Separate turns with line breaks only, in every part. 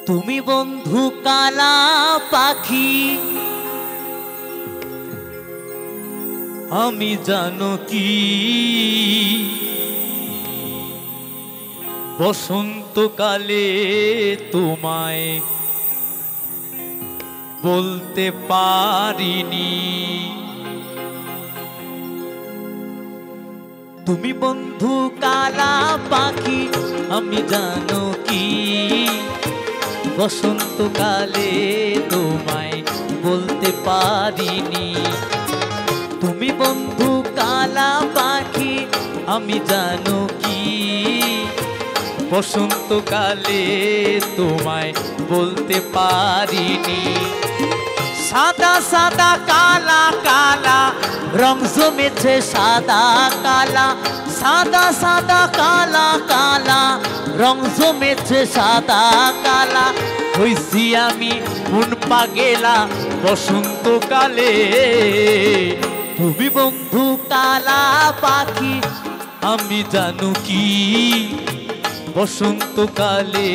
তুমি বন্ধু কালা পাখি, আমি জানো কি বসন্তকালে তোমায় বলতে পারিনি। তুমি বন্ধু কালা পাখি, আমি জানো কি বসন্তকালে তোমায় বলতে পারিনি। তুমি বন্ধু কালা পাখি, আমি জানো কি বসন্তকালে তোমায় বলতে পারিনি। সাদা সাদা কালা কালা রং জমেছে সাদা কালা, সাদা সাদা কালা কালা রং জমেছে সাদা কালা। হইছি আমি মন পাগেলা বসন্তকালে। তুমি বন্ধু কালা পাখি, আমি জানো কি বসন্তকালে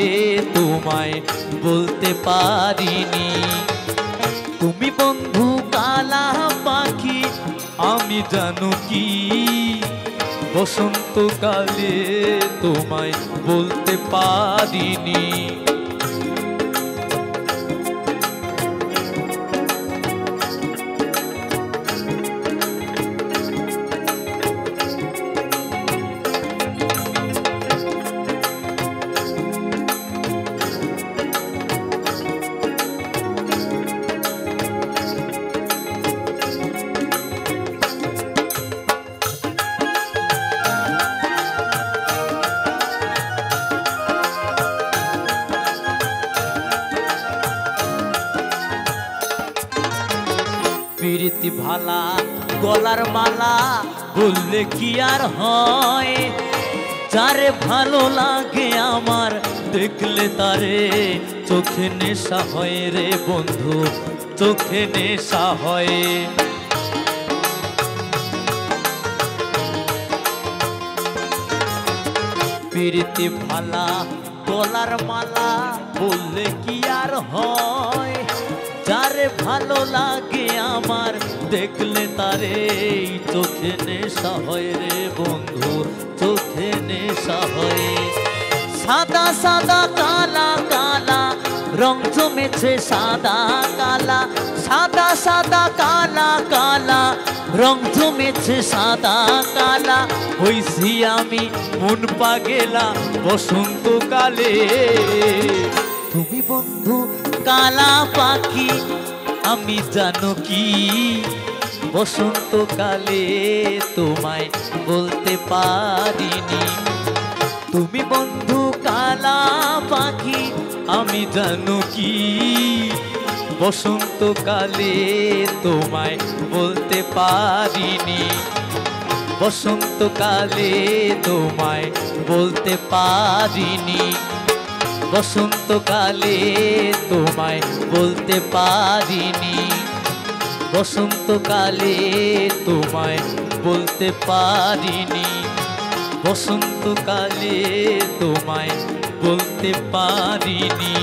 তোমায় বলতে পারিনি। তুমি বন্ধু কালা পাখি, আমি জানো কি বসন্তকালে তোমায় বলতে পারিনি। প্রীতি ভালা গলার মালা বললে কি আর হয়, যারে ভালো লাগে আমার দেখলে তারে চোখে নেশা হয় রে বন্ধু, চোখে নেশা হয়। প্রীতি ভালা গলার মালা বললে কি আর হয়, যারে ভালো লাগে আমার দেখলে তারে চোখে নেশা হয় রে বন্ধু, চোখে নেশা হয়। সাদা সাদা কালা কালা রং জমেছে সাদা কালা, সাদা সাদা কালা কালা রং জমেছে সাদা কালা। হইছি আমি মন পাগেলা বসন্তকালে। তুমি বন্ধু কালা পাখি, আমি জানো কি বসন্তকালে তোমায় বলতে পারিনি। তুমি বন্ধু কালা পাখি, আমি জানো কি বসন্তকালে তোমায় বলতে পারিনি। বসন্তকালে তোমায় বলতে পারিনি। বসন্তকালে তোমায় বলতে পারিনি। বসন্তকালে তোমায় বলতে পারিনি। বসন্তকালে তোমায় বলতে পারিনি।